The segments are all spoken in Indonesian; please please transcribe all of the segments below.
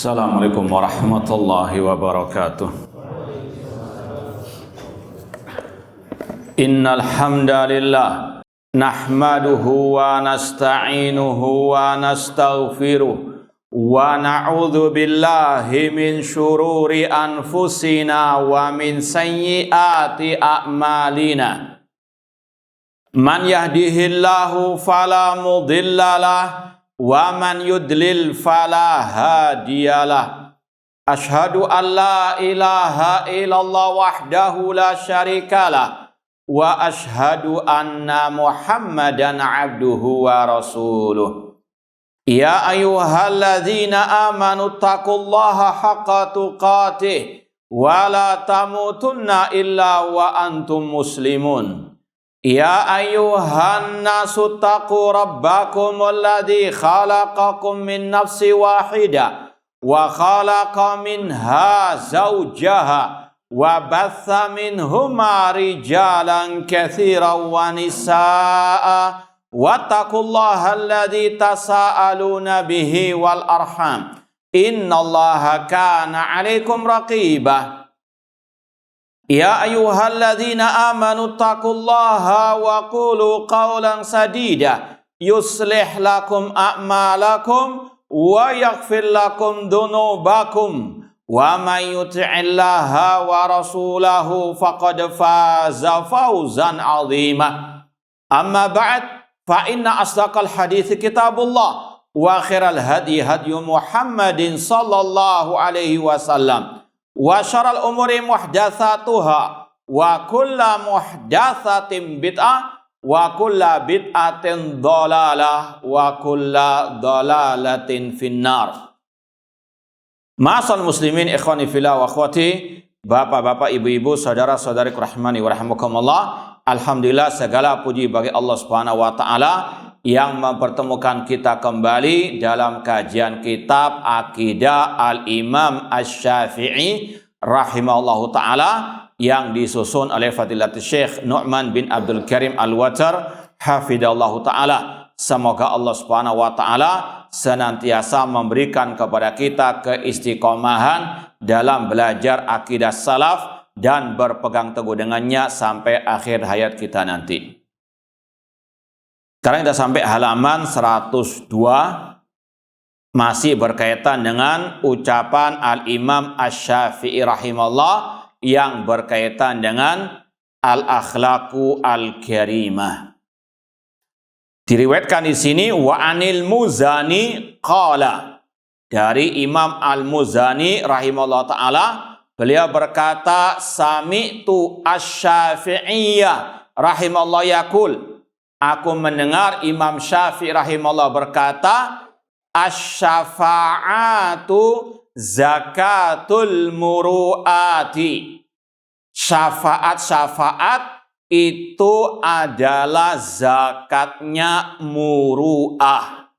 Assalamualaikum warahmatullahi wabarakatuh. Innal hamdalillah nahmaduhu wa nasta'inuhu wa nastaghfiruh wa na'udzu billahi min syururi anfusina wa min sayyiati a'malina. Man yahdihillahu fala mudhillalah wa man yudlil fala hadiyalah. Ashhadu an la ilaha illallah wahdahu la syarikalah wa ashhadu anna Muhammadan abduhu wa rasuluh. Ya ayyuhalladzina amanu taqullaha haqqa tuqatih wa la tamutunna illa wa antum muslimun. Ya ayyuhan nasu taqu rabbakum alladzi khalaqakum min nafsi wahidah wa khalaqa minha zawjaha wa batha minhuma rijalan katsiran wa nisaa'a wattaqullaha alladzi tasaaluna bihi wal arham innallaha kana 'alaikum raqibah. Ya ayyuhalladzina amanu taqullaha wa qulu qawlan sadida yuslih lakum a'malakum wa yaghfir lakum dhunubakum wa may yuti'illaha wa rasulahu faqad faza fawzan 'azima. Amma ba'd, fa inna asdaqal hadits kitabullah wa khairal hadi hadyu Muhammadin sallallahu alaihi wasallam. Wa syaral umuri muhdatsatuha wa kulla muhdatsatin bid'ah wa kulla bid'atin dhalalah wa kulla dhalalatin finnar. Ma'asal muslimin ikhwani fillah wa akhwati, bapak-bapak, ibu-ibu, saudara-saudari rahmani wa rahimakumullah. Alhamdulillah, segala puji bagi Allah Subhanahu wa taala yang mempertemukan kita kembali dalam kajian kitab Aqidah Al-Imam Asy-Syafi'i rahimahullahu ta'ala yang disusun oleh Fadilatul Syekh Nu'man bin Abdul Karim Al-Watar hafidhallahu ta'ala. Semoga Allah Subhanahu wa ta'ala senantiasa memberikan kepada kita keistiqomahan dalam belajar akidah salaf dan berpegang teguh dengannya sampai akhir hayat kita nanti. Sekarang kita sampai halaman 102, masih berkaitan dengan ucapan Al-Imam Asy-Syafi'i rahimahullah yang berkaitan dengan Al-Akhlaqu Al-Karimah. Diriwayatkan di sini wa anil Muzani qala, dari Imam Al-Muzani rahimahullah taala, beliau berkata sami'tu Asy-Syafi'iyya rahimahullah yaqul, aku mendengar Imam Syafi'i rahimahullah berkata, asy-syafa'atu zakatul muru'ati. Syafaat-syafaat itu adalah zakatnya muru'ah.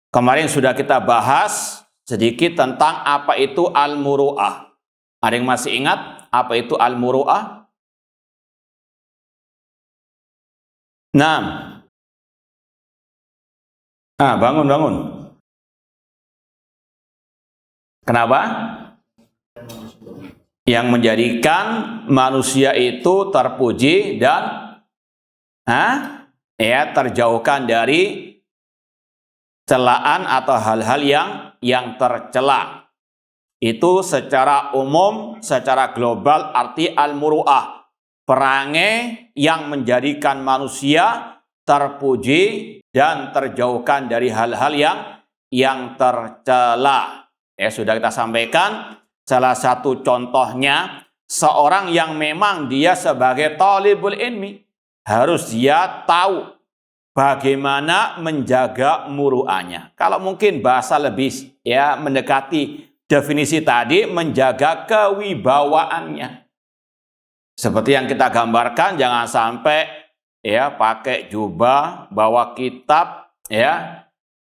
Kemarin sudah kita bahas sedikit tentang apa itu al-muru'ah. Ada yang masih ingat apa itu al-muru'ah? Nah, bangun. Kenapa? Yang menjadikan manusia itu terpuji dan terjauhkan dari celaan atau hal-hal yang tercela. Itu secara umum, secara global arti al-muru'ah. Perangai yang menjadikan manusia terpuji dan terjauhkan dari hal-hal yang tercela. Sudah kita sampaikan salah satu contohnya, seorang yang memang dia sebagai talibul ilmi harus dia tahu bagaimana menjaga muru'ahnya. Kalau mungkin bahasa lebih mendekati definisi tadi, menjaga kewibawaannya. Seperti yang kita gambarkan, jangan sampai pakai jubah, bawa kitab,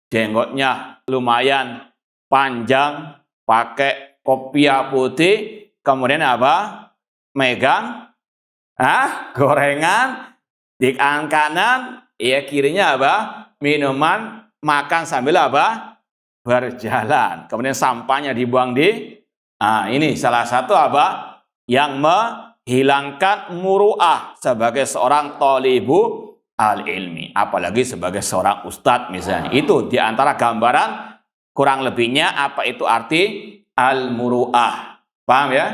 jenggotnya lumayan panjang, pakai kopiah putih, kemudian apa? Megang gorengan, di tangan kanan, kirinya apa? Minuman, makan sambil apa? berjalan. Kemudian sampahnya dibuang di ini salah satu apa? Yang menghilangkan muru'ah sebagai seorang thalibu al-ilmi. Apalagi sebagai seorang ustadz misalnya. Itu diantara gambaran kurang lebihnya apa itu arti al-muru'ah. Paham ya?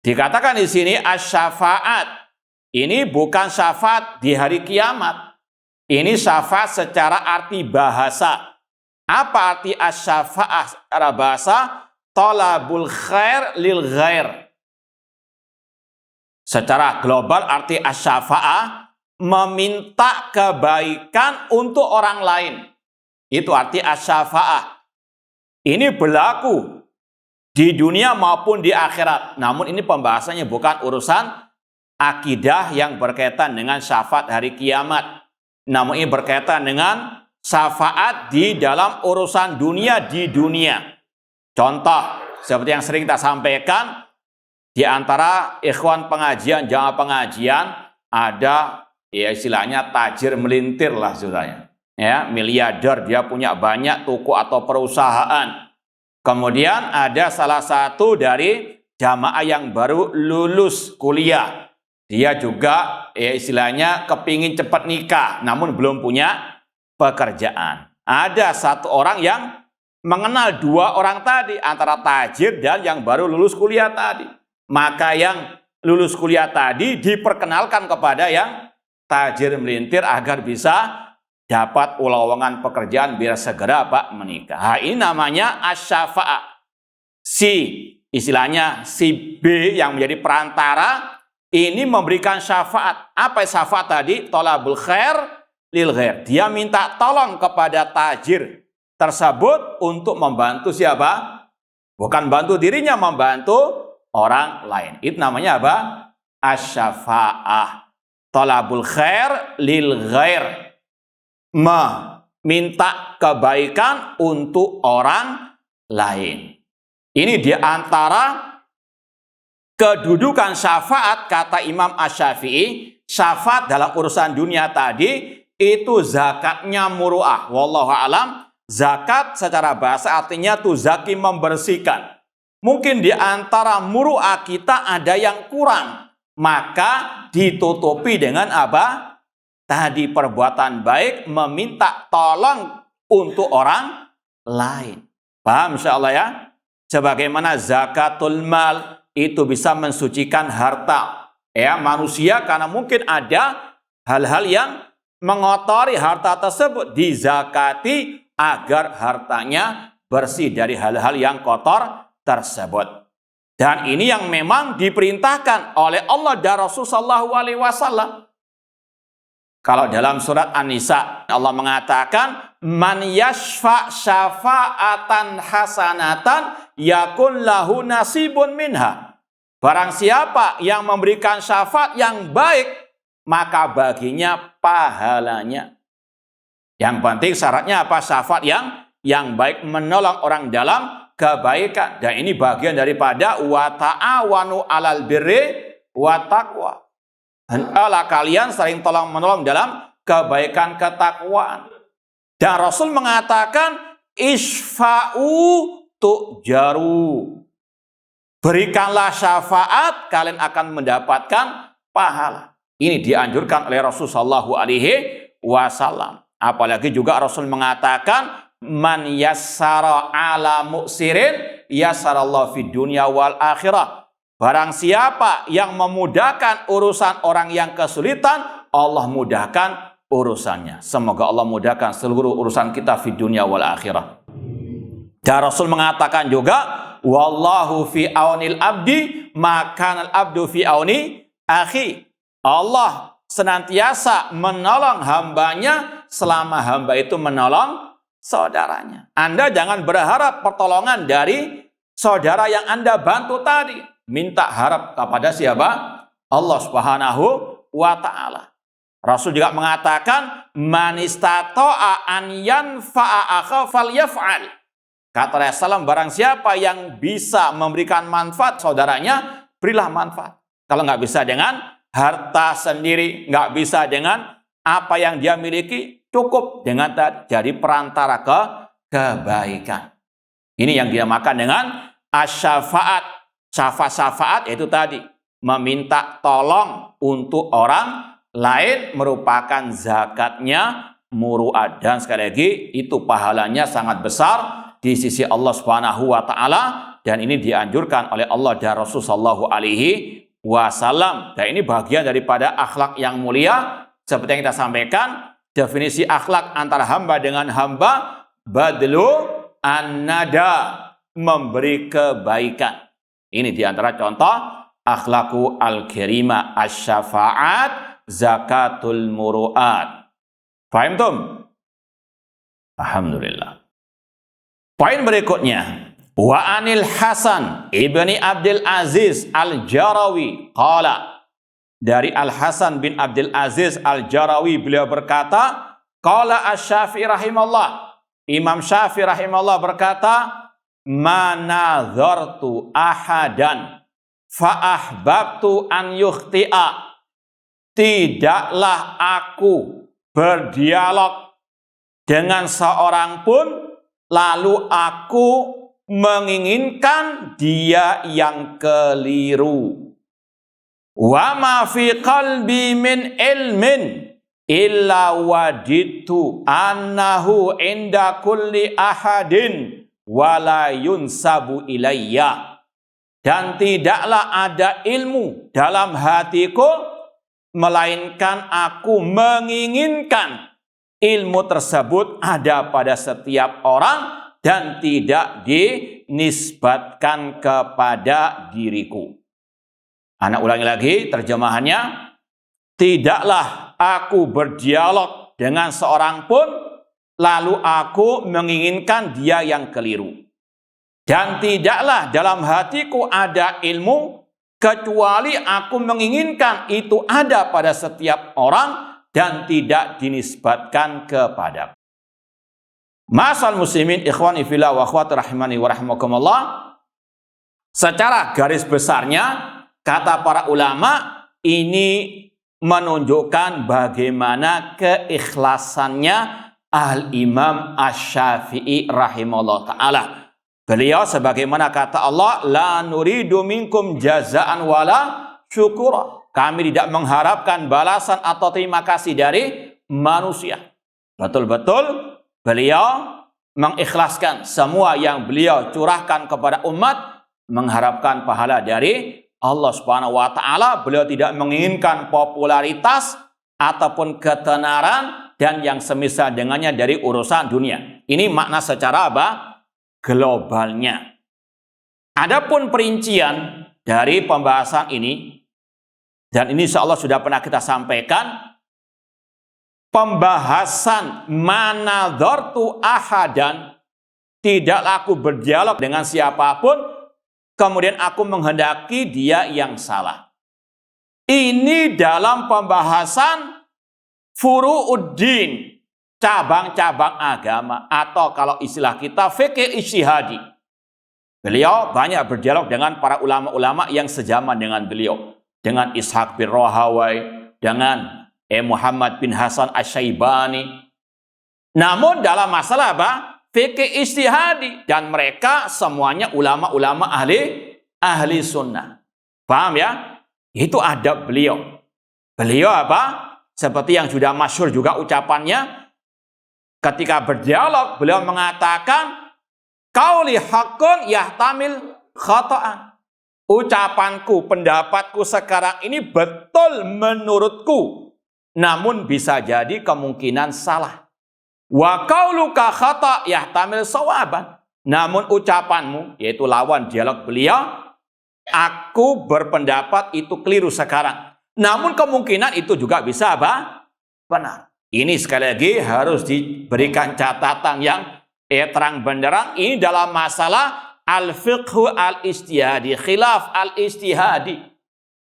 Dikatakan di sini asy-syafa'at. Ini bukan syafaat di hari kiamat. Ini syafaat secara arti bahasa. Apa arti asy-syafa'ah secara bahasa? Talabul khair lil ghair. Secara global arti asy-syafa'ah meminta kebaikan untuk orang lain. Itu arti asy-syafa'ah. Ini berlaku di dunia maupun di akhirat. Namun ini pembahasannya bukan urusan akidah yang berkaitan dengan syafaat hari kiamat. Namun ini berkaitan dengan syafaat di dalam urusan dunia di dunia. Contoh, seperti yang sering kita sampaikan, di antara ikhwan pengajian, jamaah pengajian, ada ya istilahnya tajir melintir lah saudara. Ya, miliarder, dia punya banyak toko atau perusahaan. Kemudian ada salah satu dari jamaah yang baru lulus kuliah. Dia juga ya istilahnya kepingin cepat nikah, namun belum punya pekerjaan. Ada satu orang yang mengenal dua orang tadi, antara tajir dan yang baru lulus kuliah tadi. Maka yang lulus kuliah tadi diperkenalkan kepada yang tajir melintir agar bisa dapat lowongan pekerjaan biar segera Pak menikah. Ini namanya asy-syafa'ah. Istilahnya si B yang menjadi perantara ini memberikan syafaat. Apa syafaat tadi? Thalabul khair lil ghair. Dia minta tolong kepada tajir tersebut untuk membantu siapa? Bukan bantu dirinya, membantu orang lain. Itu namanya apa? Asy-syafa'ah. Thalabul khair lil ghair. Meminta kebaikan untuk orang lain. Ini di antara kedudukan syafaat, kata Imam Asy-Syafi'i. Syafaat dalam urusan dunia tadi itu zakatnya muru'ah. Wallahu a'lam. Zakat secara bahasa artinya tuzaki, membersihkan. Mungkin di antara muru'ah kita ada yang kurang, maka ditutupi dengan apa? Tadi perbuatan baik, meminta tolong untuk orang lain. Paham insyaallah ya? Sebagaimana zakatul mal itu bisa mensucikan harta ya manusia, karena mungkin ada hal-hal yang mengotori harta tersebut, dizakati agar hartanya bersih dari hal-hal yang kotor tersebut. Dan ini yang memang diperintahkan oleh Allah dan Rasul sallallahu alaihi wasallam. Kalau dalam surat An-Nisa Allah mengatakan man yashfa' syafa'atan hasanatan yakun lahu nasibun minha. Barang siapa yang memberikan syafaat yang baik, maka baginya pahalanya. Yang penting syaratnya apa? Syafaat yang baik, menolong orang dalam kebaikan. Dan ini bagian daripada wa ta'awanu 'alal birri wa taqwa. Hendaklah kalian saling tolong menolong dalam kebaikan ketakwaan. Dan Rasul mengatakan isfa'u tu'jaru. Berikanlah syafaat, kalian akan mendapatkan pahala. Ini dianjurkan oleh Rasul sallallahu alaihi wasallam. Apalagi juga Rasul mengatakan man yassara ala mu'sirin yassarallahu fid dunya wal akhirah. Barang siapa yang memudahkan urusan orang yang kesulitan, Allah mudahkan urusannya. Semoga Allah mudahkan seluruh urusan kita di dunia wal akhirah. Dan Rasul mengatakan juga, wallahu fi aunil abdi, makanal abdu fi auni akhi. Allah senantiasa menolong hambanya selama hamba itu menolong saudaranya. Anda jangan berharap pertolongan dari saudara yang Anda bantu tadi. Minta harap kepada siapa? Allah Subhanahu wa ta'ala. Rasul juga mengatakan man istata'a an yanfa'a akha falyaf'al. Kata Rasulullah, barang siapa yang bisa memberikan manfaat saudaranya, berilah manfaat. Kalau nggak bisa dengan harta sendiri, nggak bisa dengan apa yang dia miliki, cukup dengan jadi perantara kebaikan. Ini yang dinamakan dengan asy-syafaat. Syafaat yaitu tadi meminta tolong untuk orang lain merupakan zakatnya muru'at. Dan sekali lagi itu pahalanya sangat besar di sisi Allah Subhanahu wa taala, dan ini dianjurkan oleh Allah dan Rasul sallallahu alaihi wasallam. Dan ini bagian daripada akhlak yang mulia. Seperti yang kita sampaikan, definisi akhlak antara hamba dengan hamba, badlu an-nada, memberi kebaikan. Ini diantara contoh akhlaku al-karimah, asy-syafaat, zakatul muru'at. Paham tum? Alhamdulillah. Poin berikutnya, wa anil Hasan ibni Abdul Aziz al-Jarawi qala, dari Al-Hasan bin Abdul Aziz al-Jarawi beliau berkata, qala asy-Syafi'i rahimallah, Imam Syafi'i rahimallah berkata, ma nadhartu ahadan fa ahbabtu an yukhti'a, tidaklah aku berdialog dengan seorang pun lalu aku menginginkan dia yang keliru. Wa ma fi qalbi min ilmin illa waditu annahu inda kulli ahadin wala yunsabu ilayya. Dan tidaklah ada ilmu dalam hatiku, melainkan aku menginginkan ilmu tersebut ada pada setiap orang dan tidak dinisbatkan kepada diriku. Anak ulangi lagi terjemahannya. Tidaklah aku berdialog dengan seorang pun lalu aku menginginkan dia yang keliru. Dan tidaklah dalam hatiku ada ilmu kecuali aku menginginkan itu ada pada setiap orang dan tidak dinisbatkan kepada. Masal muslimin ikhwani fillah wa akhwati rahimani wa rahimakumullah. Secara garis besarnya, kata para ulama, ini menunjukkan bagaimana keikhlasannya Al-Imam Asy-Syafi'i rahimahullah ta'ala. Beliau sebagaimana kata Allah, la nuridu minkum jazaan wala syukura. Kami tidak mengharapkan balasan atau terima kasih dari manusia. Betul-betul beliau mengikhlaskan semua yang beliau curahkan kepada umat, mengharapkan pahala dari Allah Subhanahu wa taala. Beliau tidak menginginkan popularitas ataupun ketenaran dan yang semisal dengannya dari urusan dunia. Ini makna secara apa? Globalnya. Adapun perincian dari pembahasan ini, dan ini insyaallah sudah pernah kita sampaikan, pembahasan manadzartu ahadan, tidaklah aku berdialog dengan siapapun kemudian aku menghendaki dia yang salah. Ini dalam pembahasan furu'uddin, cabang-cabang agama, atau kalau istilah kita fikih ijtihadi. Beliau banyak berdialog dengan para ulama-ulama yang sejaman dengan beliau, dengan Ishaq bin Rahawai, dengan Muhammad bin Hasan Asy-Syaibani. Namun dalam masalah apa? Fikih ijtihadi, dan mereka semuanya ulama-ulama ahli sunnah. Paham ya? Itu adab beliau. Beliau apa? Seperti yang sudah masyhur juga ucapannya, ketika berdialog beliau mengatakan, qauli haqqun yahtamil khata'an. Ucapanku, pendapatku sekarang ini betul menurutku, namun bisa jadi kemungkinan salah. Wa qauluka khata' yahtamil shawaban. Namun ucapanmu, yaitu lawan dialog beliau, aku berpendapat itu keliru sekarang, namun kemungkinan itu juga bisa apa? Benar. Ini sekali lagi harus diberikan catatan yang terang benderang. Ini dalam masalah al-fiqhu al-ijtihadi, khilaf al-ijtihadi.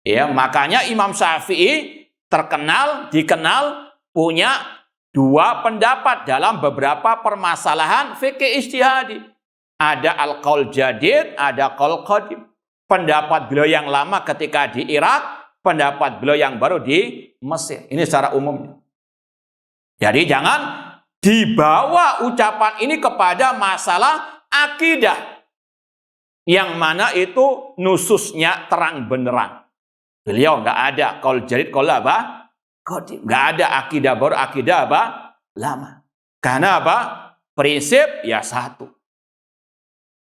Ya, makanya Imam Syafi'i dikenal punya dua pendapat dalam beberapa permasalahan fikih ijtihadi. Ada al-qaul jadid, ada qaul qadim. Pendapat beliau yang lama ketika di Irak, pendapat beliau yang baru di Mesir. Ini secara umumnya. Jadi jangan dibawa ucapan ini kepada masalah akidah, yang mana itu nususnya terang benerang. Beliau nggak ada qaul jadid, qaul apa? Qadim. Nggak ada akidah baru, akidah apa? Lama. Karena apa? Prinsip ya satu.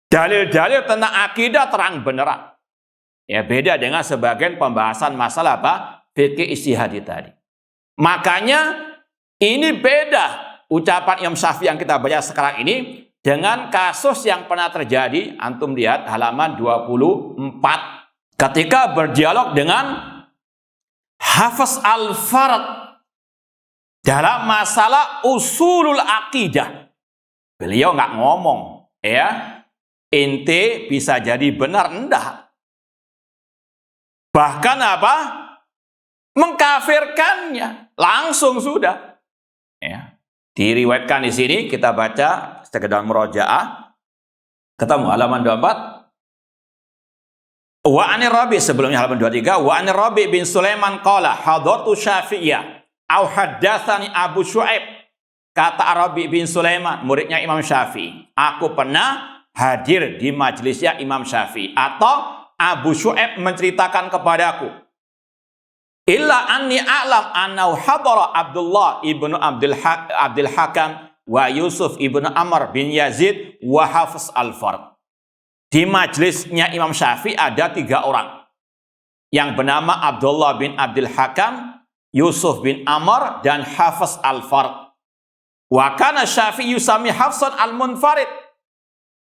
Dalil-dalil tentang akidah terang benerang. Ya beda dengan sebagian pembahasan masalah apa? Fikih ijtihadi tadi. Makanya ini beda ucapan Imam Syafi'i yang kita baca sekarang ini dengan kasus yang pernah terjadi. Antum lihat halaman 24. Ketika berdialog dengan Hafiz Al-Farad dalam masalah usulul akidah. Beliau nggak ngomong, ya, ente bisa jadi benar, enggak. Bahkan apa? Mengkafirkannya langsung sudah. Ya. Diriwayatkan di sini, kita baca sekedar murojaah. Ketemu halaman 24. Wa anir Rabi, sebelumnya halaman 23. Wa anir Rabi bin Sulaiman qala hadartu Syafi'iyah au haddatsani Abu Syu'aib. Kata Rabi bin Sulaiman, muridnya Imam Syafi'i, aku pernah hadir di majelisnya Imam Syafi'i, atau Abu Syu'aib menceritakan kepadaku. Illa anni a'lam annahu hadara Abdullah ibnu Abdul Hakam wa Yusuf ibnu Amr bin Yazid wa Hafiz Al-Farad. Di majelisnya Imam Syafi'i ada 3 orang yang bernama Abdullah bin Abdul Hakam, Yusuf bin Amr, dan Hafiz Al-Farad. Wa kana Syafi'i yusami Hafsan Al-Munfarid,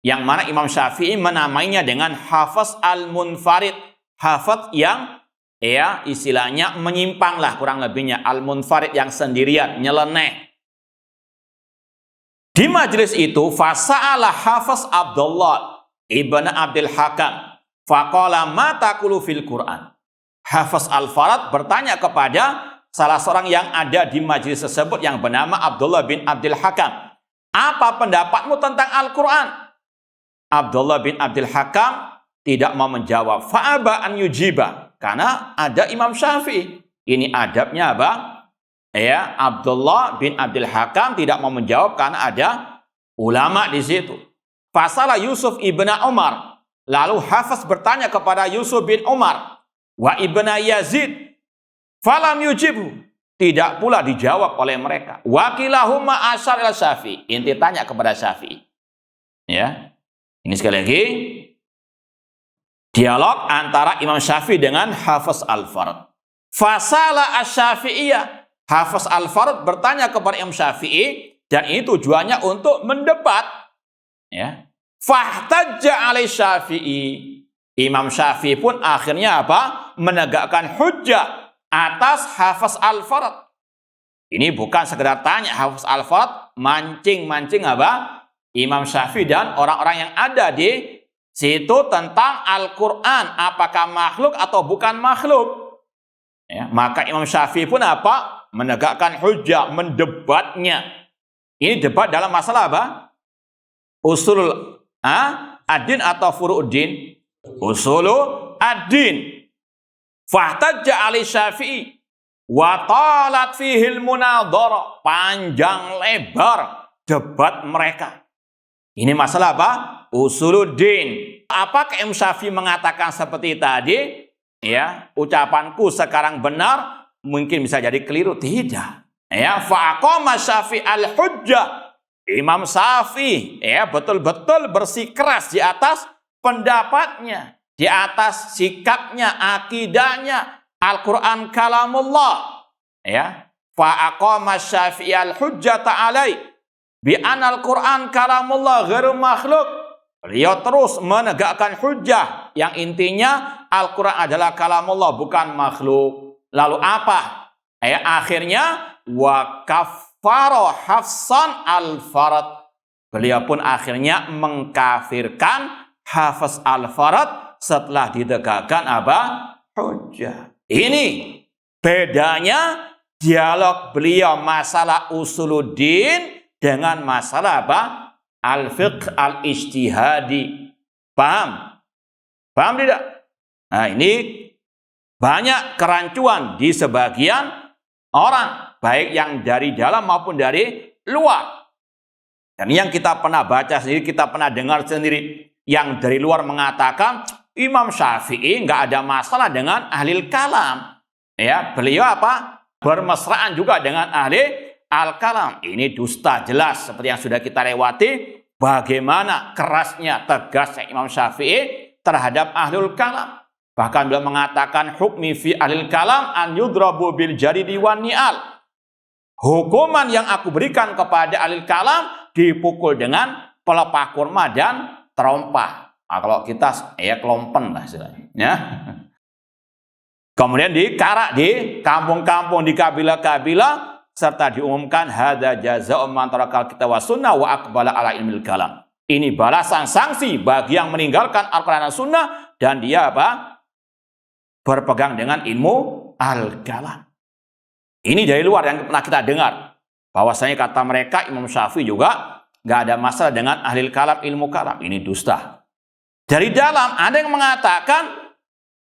yang mana Imam Syafi'i menamainya dengan Hafiz Al-Munfarid. Hafiz yang ya istilahnya menyimpang lah kurang lebihnya, Al-Munfarid yang sendirian, nyeleneh. Di majelis itu fasa'ala Hafiz Abdullah ibn Abdul Hakam faqala ma taqulu fil Quran. Hafiz Al-Farad bertanya kepada salah seorang yang ada di majelis tersebut yang bernama Abdullah bin Abdul Hakam, apa pendapatmu tentang Al-Quran? Abdullah bin Abdul Hakam tidak mau menjawab. Fa'aba an yujiba, karena ada Imam Syafi'i. Ini adabnya apa? Ya, Abdullah bin Abdul Hakam tidak mau menjawab karena ada ulama di situ. Fasala Yusuf ibn Umar. Lalu Hafiz bertanya kepada Yusuf bin Umar wa ibn Yazid. Falam yujibu. Tidak pula dijawab oleh mereka. Wakilahumma asyar ila Syafi'i. Inti tanya kepada Syafi'i. Ya. Ini sekali lagi dialog antara Imam Syafi'i dengan Hafiz Al-Farad. Fasala asy-Syafi'iyah. Hafiz Al-Farad bertanya kepada Imam Syafi'i, dan ini tujuannya untuk mendebat. Ya. Fahtajja alai Syafi'i. Imam Syafi'i pun akhirnya apa? Menegakkan hujjah atas Hafiz Al-Farad. Ini bukan sekedar tanya Hafiz Al-Farad, mancing-mancing apa? Imam Syafi'i dan orang-orang yang ada di situ tentang Al-Quran, apakah makhluk atau bukan makhluk. Ya, maka Imam Syafi'i pun apa? Menegakkan hujjah, mendebatnya. Ini debat dalam masalah apa? Usulul ad-din atau furu'uddin? Usulul ad-din. Fahtajja ali Syafi'i wa talat fihil munadhara. Panjang lebar debat mereka. Ini masalah apa? Usuluddin. Apakah Imam Syafi'i mengatakan seperti tadi? Ya, ucapanku sekarang benar, mungkin bisa jadi keliru. Tidak. Ya, fa'aqama Syafi'i al-hujjah. Imam Syafi'i ya betul-betul bersikeras di atas pendapatnya, di atas sikapnya, akidahnya. Al-Quran kalamullah. Ya, fa'aqama Syafi'i al-hujjata alai bi anal Quran kalamullah ghairu makhluk. Beliau terus menegakkan hujjah yang intinya Al-Quran adalah kalamullah, bukan makhluk. Lalu apa? Akhirnya wa kaffara Hafsan Al-Farad. Beliau pun akhirnya mengkafirkan Hafiz Al-Farad setelah ditegakkan apa? Hujjah. Ini bedanya dialog beliau masalah usuluddin dengan masalah apa? Al-fiqh al-ijtihadi. Paham? Paham tidak? Nah, ini banyak kerancuan di sebagian orang, baik yang dari dalam maupun dari luar. Dan yang kita pernah baca sendiri, kita pernah dengar sendiri, yang dari luar mengatakan Imam Syafi'i nggak ada masalah dengan ahli kalam. Ya, beliau apa? Bermesraan juga dengan ahli al-kalam. Ini dusta jelas seperti yang sudah kita lewati. Bagaimana kerasnya, tegasnya Imam Syafi'i terhadap ahlul kalam. Bahkan beliau mengatakan hukmi fi ahlil kalam an yudrabu bil jaridi wan ni'al. Hukuman yang aku berikan kepada ahlul kalam dipukul dengan pelepah kurma dan terompah. Nah, kalau kita ya kelompen lah istilahnya. Ya. Kemudian dikarak di kampung-kampung, di kabilah-kabilah, serta diumumkan hadza jazaa'u man tarakal kitab wa sunnah wa aqbala ala ilmil kalam. Ini balasan sanksi bagi yang meninggalkan Al-Qur'an dan Sunnah dan dia apa? Berpegang dengan ilmu al-kalam. Ini dari luar yang pernah kita dengar. Bahwasanya kata mereka Imam Syafi'i juga nggak ada masalah dengan ahli kalam, ilmu kalam. Ini dusta. Dari dalam ada yang mengatakan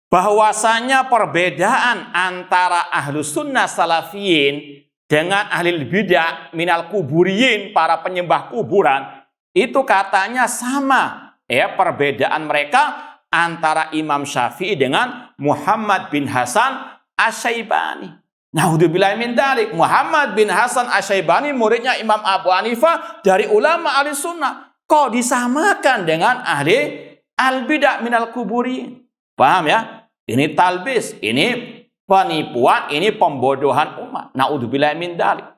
bahwasanya perbedaan antara ahlus sunnah salafiyin dengan ahli bidah minal kuburiyin, para penyembah kuburan, itu katanya sama. Ya, perbedaan mereka antara Imam Syafi'i dengan Muhammad bin Hasan Asy-Syaibani. Naudzubillahi min dzalik. Muhammad bin Hasan Asy-Syaibani muridnya Imam Abu Hanifah dari ulama ahli sunnah. Kok disamakan dengan ahli al-bidah minal kuburiyin? Paham ya? Ini talbis, ini penipuan, ini pembodohan umat. Naudzubillahi min dzalik.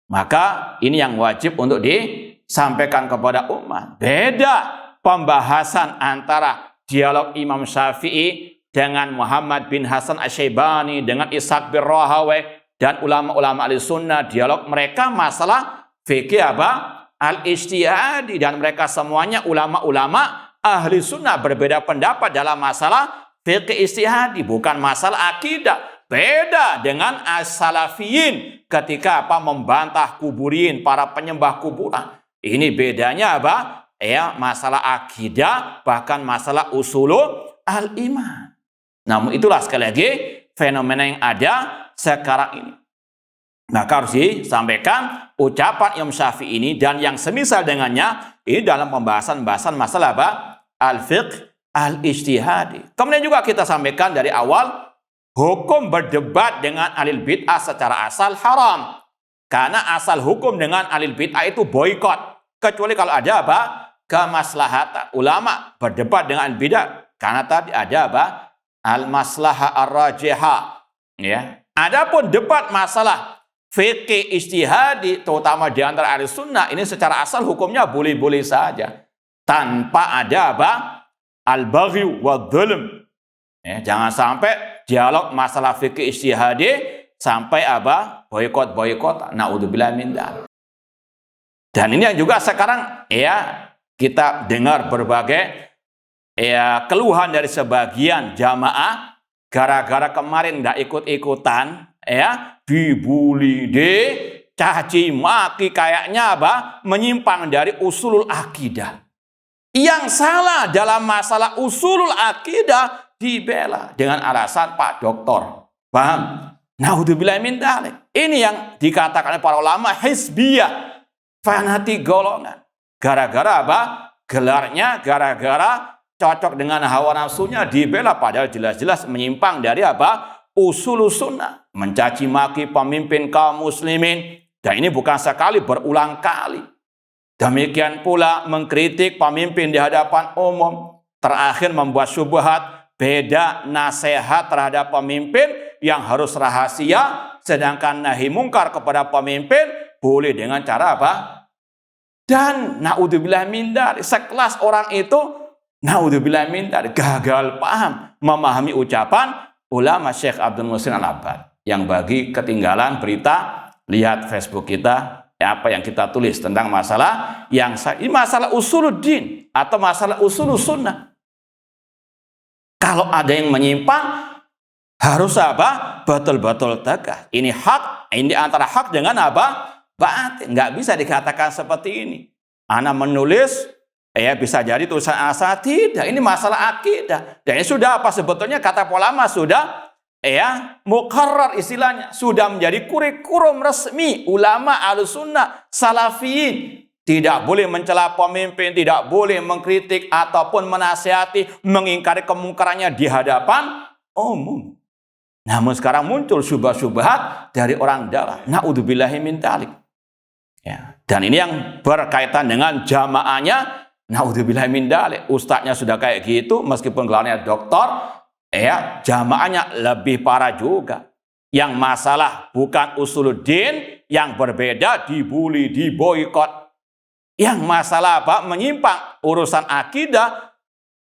Maka ini yang wajib untuk disampaikan kepada umat. Beda pembahasan antara dialog Imam Syafi'i dengan Muhammad bin Hasan Asy-Syaibani, dengan Ishaq bin Rahawayh dan ulama-ulama ahli sunnah. Dialog mereka masalah fikih apa? Al-ijtihadi, dan mereka semuanya ulama-ulama ahli sunnah berbeda pendapat dalam masalah fikih ijtihadi, bukan masalah akidah. Beda dengan as-salafiyin ketika apa? Membantah kuburin, para penyembah kuburan. Ini bedanya apa? Ya, masalah akidah, bahkan masalah usulul al-iman. Namun itulah sekali lagi fenomena yang ada sekarang ini. Maka harus disampaikan ucapan Imam Syafi'i ini dan yang semisal dengannya ini dalam pembahasan-pembahasan masalah apa? Al-fiqh al-ijtihadi. Kemudian juga kita sampaikan dari awal, hukum berdebat dengan ahlul bid'ah secara asal haram. Karena asal hukum dengan ahlul bid'ah itu boikot. Kecuali kalau ada apa? Kemaslahatan. Ulama berdebat dengan bid'ah karena tadi ada apa? Al-maslahah ar-rajihah. Ya. Adapun debat masalah fikih ijtihadi terutama di antara ahli sunnah ini secara asal hukumnya boleh-boleh saja. Tanpa ada apa? Al-baghi wa dzulm. Ya, jangan sampai dialog masalah fikih ijtihadi sampai apa? Boikot-boikot. Naudzubillah min dzalik. Dan ini yang juga sekarang ya kita dengar berbagai ya keluhan dari sebagian jamaah gara-gara kemarin nggak ikut-ikutan ya dibully, caci maki, kayaknya apa? Menyimpang dari usulul akidah. Yang salah dalam masalah usulul akidah dibela dengan alasan Pak Doktor. Paham? Naudzubillah min dzalik. Ini yang dikatakan oleh para ulama hizbiyah, fanatik golongan. Gara-gara apa? Gelarnya gara-gara cocok dengan hawa nafsunya dibela, padahal jelas-jelas menyimpang dari apa? Usul sunnah, mencaci maki pemimpin kaum muslimin, dan ini bukan sekali, berulang kali. Demikian pula mengkritik pemimpin di hadapan umum, terakhir membuat syubhat, beda nasihat terhadap pemimpin yang harus rahasia, sedangkan nahi mungkar kepada pemimpin boleh dengan cara apa? Dan naudzubillah min dzalik, sekelas orang itu naudzubillah min dzalik gagal paham memahami ucapan ulama Syekh Abdul Muhsin Al-Abbad. Yang bagi ketinggalan berita, lihat Facebook kita apa yang kita tulis tentang masalah yang ini masalah usuluddin atau masalah usulus sunnah. Kalau ada yang menyimpang harus apa? Betul-betul tegas. Ini hak, ini antara hak dengan apa? Batin. Nggak bisa dikatakan seperti ini. Ana menulis, ya bisa jadi tulisan asa, tidak. Ini masalah akidah. Dan ini sudah apa sebetulnya kata ulama sudah muqarrar istilahnya, sudah menjadi kurikulum resmi ulama Ahlussunnah Salafiyin. Tidak boleh mencela pemimpin, tidak boleh mengkritik ataupun menasihati, mengingkari kemungkarannya di hadapan umum. Namun sekarang muncul syubhat-syubhat dari orang dalam. Na'udzubillahi min dzalik. Ya. Dan ini yang berkaitan dengan jamaahnya. Na'udzubillahi min dzalik. Ustadznya sudah kayak gitu, meskipun gelarnya doktor, jamaahnya lebih parah juga. Yang masalah bukan usuluddin, yang berbeda dibully, diboikot. Yang masalah menyimpang urusan akidah,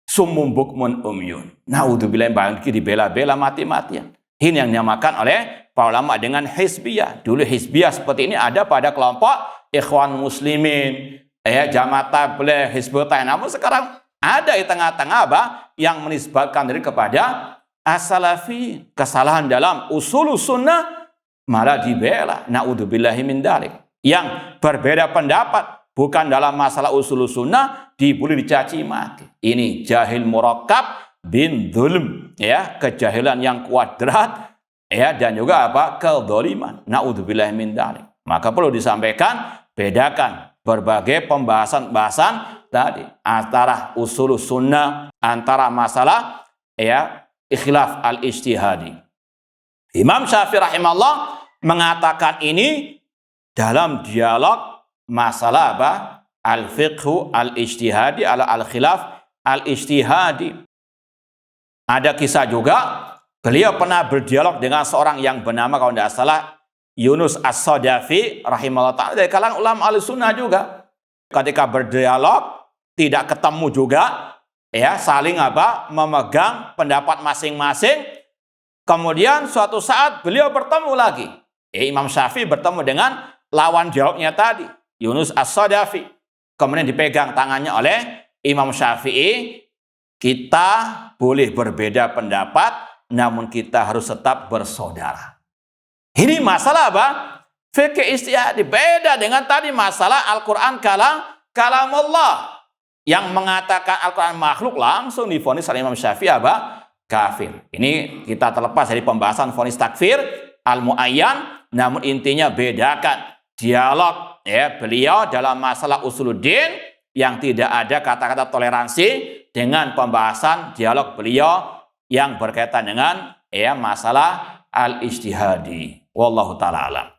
summum bukmun umyun. Na'udzubillahi min dzalik, dibela-bela mati-matian. Ini yang dinamakan oleh para ulama dengan hizbiyah. Dulu hizbiyah seperti ini ada pada kelompok Ikhwan Muslimin, Jamaah Tabligh, Hizbut Tahrir. Namun sekarang ada di tengah-tengah yang menisbatkan diri kepada as-salafi. Kesalahan dalam usul sunnah malah dibela. Na'udzubillahi min dzalik. Yang berbeda pendapat bukan dalam masalah usul sunnah dibully, dicaci maki. Ini jahil murakkab bin dzulm, kejahilan yang kuadrat, dan juga kezaliman. Na'udzubillahi min dzalik. Maka perlu disampaikan, bedakan berbagai pembahasan tadi antara usul sunnah, antara masalah khilaf al-ijtihadi. Imam Syafi'i rahimahullah mengatakan ini dalam dialog masalah al-fiqhu al-ijtihadi ala al-khilaf al-ijtihadi. Ada kisah juga, beliau pernah berdialog dengan seorang yang bernama, kalau tidak salah, Yunus As-Sadafi rahimahullah ta'ala, dari kalangan ulama Ahlussunnah juga. Ketika berdialog tidak ketemu juga, saling memegang pendapat masing-masing. Kemudian suatu saat beliau bertemu lagi. Imam Syafi'i bertemu dengan lawan dialognya tadi, Yunus As-Sadafi. Kemudian dipegang tangannya oleh Imam Syafi'i. Kita boleh berbeda pendapat, namun kita harus tetap bersaudara. Ini masalah fikih ijtihadi. Beda dengan tadi masalah Al-Quran kalamullah. Yang mengatakan Al-Quran makhluk langsung divonis oleh Imam Syafi'i kafir. Ini kita terlepas dari pembahasan vonis takfir al-muayyan, namun intinya bedakan dialog beliau dalam masalah usuluddin yang tidak ada kata-kata toleransi dengan pembahasan dialog beliau yang berkaitan dengan masalah al-ijtihadi. Wallahu ta'ala alam.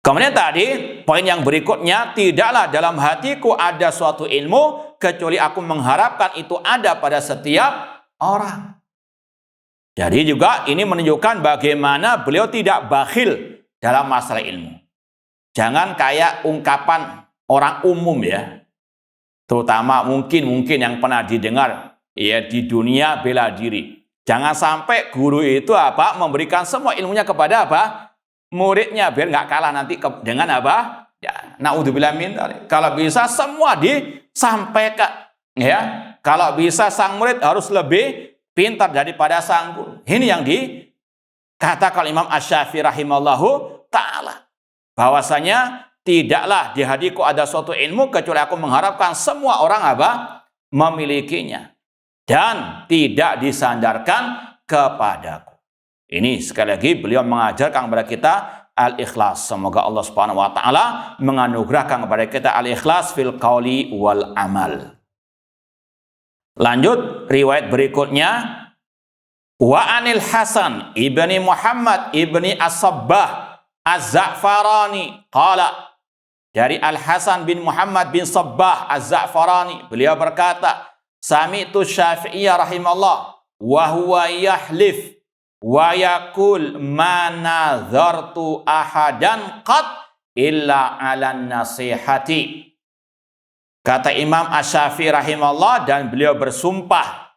Kemudian tadi, poin yang berikutnya, tidaklah dalam hatiku ada suatu ilmu kecuali aku mengharapkan itu ada pada setiap orang. Jadi juga ini menunjukkan bagaimana beliau tidak bakhil dalam masalah ilmu. Jangan kayak ungkapan orang umum terutama mungkin yang pernah didengar di dunia bela diri. Jangan sampai guru itu memberikan semua ilmunya kepada muridnya biar nggak kalah nanti dengan na'udzubillah min dzalik. Kalau bisa semua disampaikan, Kalau bisa sang murid harus lebih pintar daripada sang guru. Ini yang dikatakan Imam Asy-Syafi'i rahimahullahu ta'ala. Bahwasanya tidaklah di hatiku ada suatu ilmu kecuali aku mengharapkan semua orang memilikinya dan tidak disandarkan kepadaku. Ini sekali lagi beliau mengajarkan kepada kita al-ikhlas. Semoga Allah Subhanahu wa taala menganugerahkan kepada kita al-ikhlas fil qauli wal amal. Lanjut riwayat berikutnya, wa anil Hasan ibni Muhammad ibni As-Sabbah Az-Za'farani qala, dari Al-Hasan bin Muhammad bin Sabbah Az-Za'farani, beliau berkata, sami'tu Syafi'iyya rahimahullah wa huwa yahlif wa yaqul ma nadhartu ahadan qad illa 'alan nasihati. Kata Imam Asy-Syafi'i rahimahullah, dan beliau bersumpah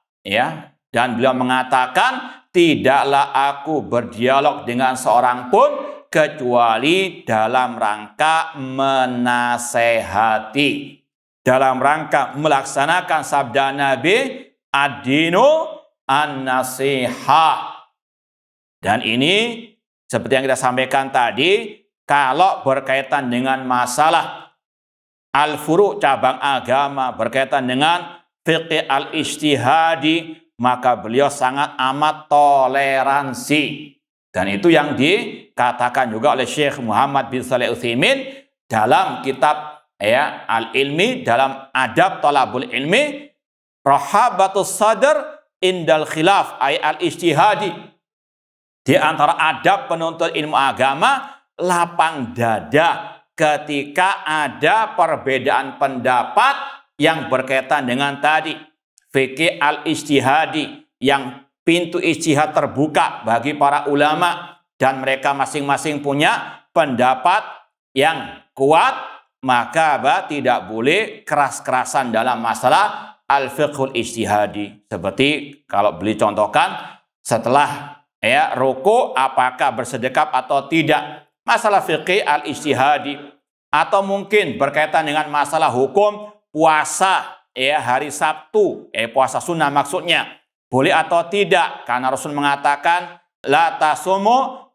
dan beliau mengatakan, tidaklah aku berdialog dengan seorang pun kecuali dalam rangka menasehati, dalam rangka melaksanakan sabda Nabi, ad-dinu an-nasihah. Dan ini seperti yang kita sampaikan tadi, kalau berkaitan dengan masalah al-furu' cabang agama, berkaitan dengan fiqh al-ijtihadi, maka beliau sangat amat toleransi. Dan itu yang dikatakan juga oleh Syekh Muhammad bin Shalih Al-Utsaimin dalam kitab Al-Ilmi, dalam Adab Thalabul Ilmi, Rahabatus Sadr indal khilaf ay al-ijtihadi. Di antara adab penuntut ilmu agama, lapang dada ketika ada perbedaan pendapat yang berkaitan dengan tadi fikih al-ijtihadi, yang pintu ijtihad terbuka bagi para ulama dan mereka masing-masing punya pendapat yang kuat, maka tidak boleh keras-kerasan dalam masalah al-fiqhul ijtihadi. Seperti kalau beli contohkan setelah ruku apakah bersedekap atau tidak, masalah fikih al-ijtihadi, atau mungkin berkaitan dengan masalah hukum puasa hari Sabtu, puasa sunnah maksudnya, boleh atau tidak, karena Rasul mengatakan la tasumu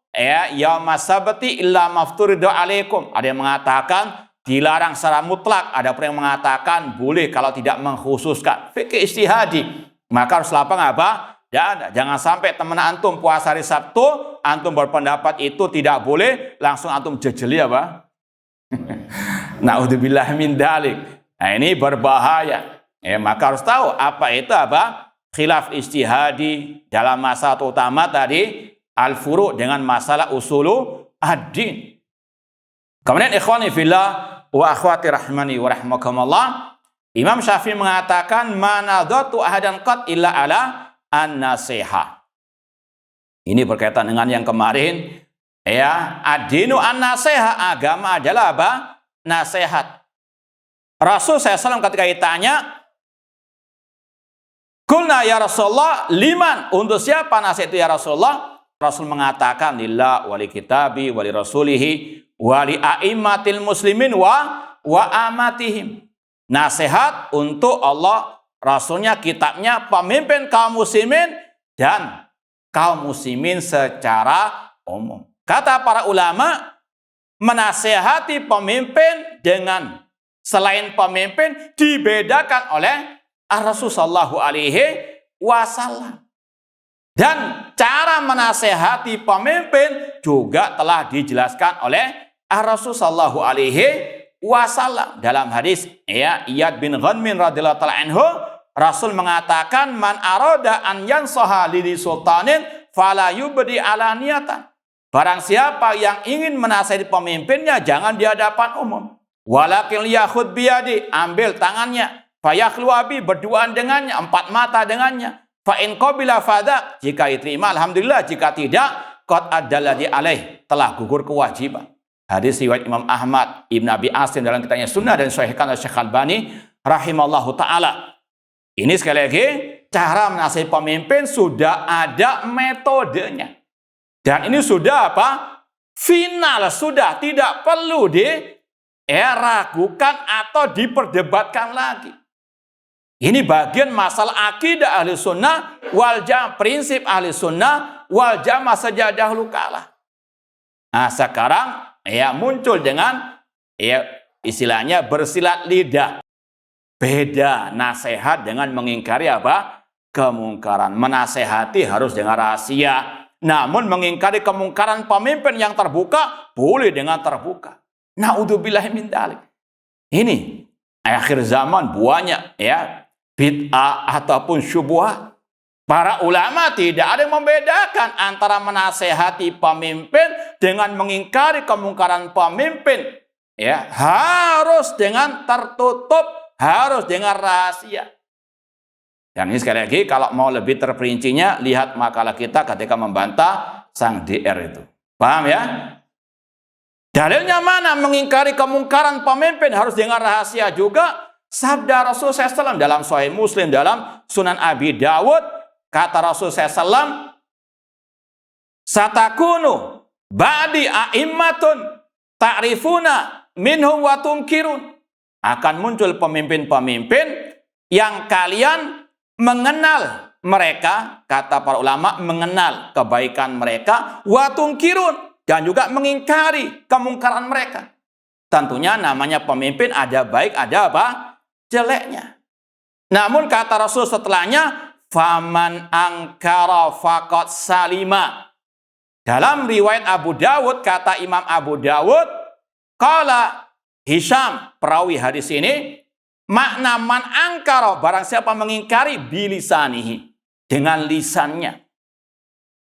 yaumas sabti illa mafturidu alaikum. Ada yang mengatakan dilarang secara mutlak, ada pun yang mengatakan boleh kalau tidak mengkhususkan. Fikih ijtihadi, maka harus lapang apa? Jangan sampai teman antum puasa hari Sabtu, antum berpendapat itu tidak boleh, langsung antum jejeli apa? Naudzubillah min dzalik. Nah, ini berbahaya. Maka harus tahu apa itu apa? Khilaf ijtihadi dalam masalah utama tadi al-furu' dengan masalah usulu ad-din. Kemudian ikhwani fillah wa akhwati rahmani wa rahmakumullah, Imam Syafi'i mengatakan manadatu ahadan qad illa ala an-nasihah. Ini berkaitan dengan yang kemarin ad-dinu an-nasihah, agama adalah apa? Nasihat. Rasul SAW ketika ditanya, Kulna ya Rasulullah, liman, untuk siapa nasihat itu ya Rasulullah? Rasul mengatakan lillah wali kitabi wali rasulihi wali a'immatil muslimin wa amatihim. Nasihat untuk Allah, Rasulnya, kitabnya, pemimpin kaum muslimin dan kaum muslimin secara umum. Kata para ulama, menasehati pemimpin dengan selain pemimpin dibedakan oleh Rasul sallallahu alaihi wasallam. Dan cara menasehati pemimpin juga telah dijelaskan oleh Rasul sallallahu alaihi wasallam dalam hadis Iyad bin Ghanmin radhiyallahu ta'ala anhu. Rasul mengatakan man arada an yansaha li sultanin fala yubdi alaniyatan. Barang siapa yang ingin menasihati pemimpinnya jangan di hadapan umum. Walakin liyakhud biyadi, ambil tangannya. Fayakhlu abi, berduaan dengannya, empat mata dengannya. Fa in qabila fadak, jika diterima alhamdulillah, jika tidak qad addalladhi alaih, telah gugur kewajiban. Hadis riwayat Imam Ahmad, Ibn Abi Asim dalam kitabnya Sunnah dan sahihkan oleh Syekh Albani rahimallahu taala. Ini sekali lagi cara menasihati pemimpin sudah ada metodenya. Dan ini sudah apa? Final, sudah tidak perlu diragukan atau diperdebatkan lagi. Ini bagian masalah akidah ahli sunnah wal jamaah, prinsip ahli sunnah wal jamaah sejak dahulu kala. Nah sekarang muncul dengan istilahnya bersilat lidah. Beda nasihat dengan mengingkari apa? Kemungkaran. Menasehati harus dengan rahasia. Namun mengingkari kemungkaran pemimpin yang terbuka boleh dengan terbuka. Naudzubillahi min dzalik. Ini akhir zaman banyak bid'ah ataupun syubhat. Para ulama tidak ada yang membedakan antara menasehati pemimpin dengan mengingkari kemungkaran pemimpin. Harus dengan tertutup, harus dengan rahasia. Dan ini sekali lagi kalau mau lebih terperincinya, lihat makalah kita ketika membantah sang DR itu. Paham ya? Dalilnya mana mengingkari kemungkaran pemimpin harus dengan rahasia juga? Sabda Rasul SAW dalam Sahih Muslim, dalam Sunan Abi Dawud, kata Rasul SAW, satakunu ba'di a'immatun ta'rifuna minhum wa tunkirun. Akan muncul pemimpin-pemimpin yang kalian mengenal mereka, kata para ulama, mengenal kebaikan mereka, wa tunkirun, dan juga mengingkari kemungkaran mereka. Tentunya namanya pemimpin ada baik, ada apa? Jeleknya. Namun kata Rasul setelahnya, faman angkara faqad salima. Dalam riwayat Abu Dawud, kata Imam Abu Dawud, qala Hisham, perawi hadis ini, makna man angkara, barang siapa mengingkari bilisanihi, dengan lisannya.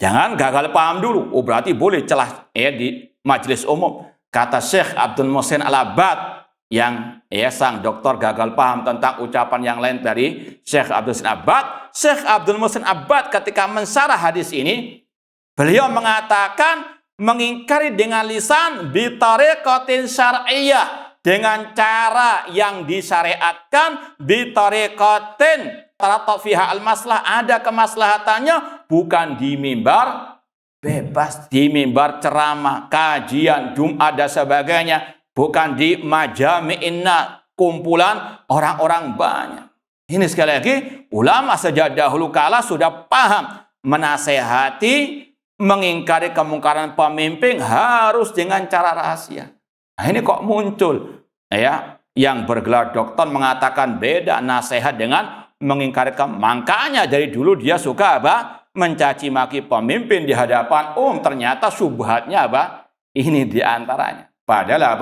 Jangan gagal paham dulu. Oh, berarti boleh celah di majelis umum. Kata Syekh Abdul Muhsin Al-Abbad, yang sang doktor gagal paham tentang ucapan yang lain dari Syekh Abdul Muhsin Abbad. Syekh Abdul Muhsin Abbad ketika mensyarah hadis ini, beliau mengatakan mengingkari dengan lisan bitariqatin syar'iyyah, dengan cara yang disyariatkan, bitariqatin tarattu fiha al-maslah, ada kemaslahatannya, bukan di mimbar bebas, di mimbar ceramah, kajian, Jumat dan sebagainya, bukan di majami'inna, kumpulan orang-orang banyak. Ini sekali lagi, ulama sejak dahulu kala sudah paham menasehati, mengingkari kemungkaran pemimpin harus dengan cara rahasia. Nah, ini kok muncul yang bergelar doktor mengatakan beda nasihat dengan mengingkari makanya dari dulu dia suka mencaci maki pemimpin di hadapan ternyata syubhatnya ini diantaranya. Padahal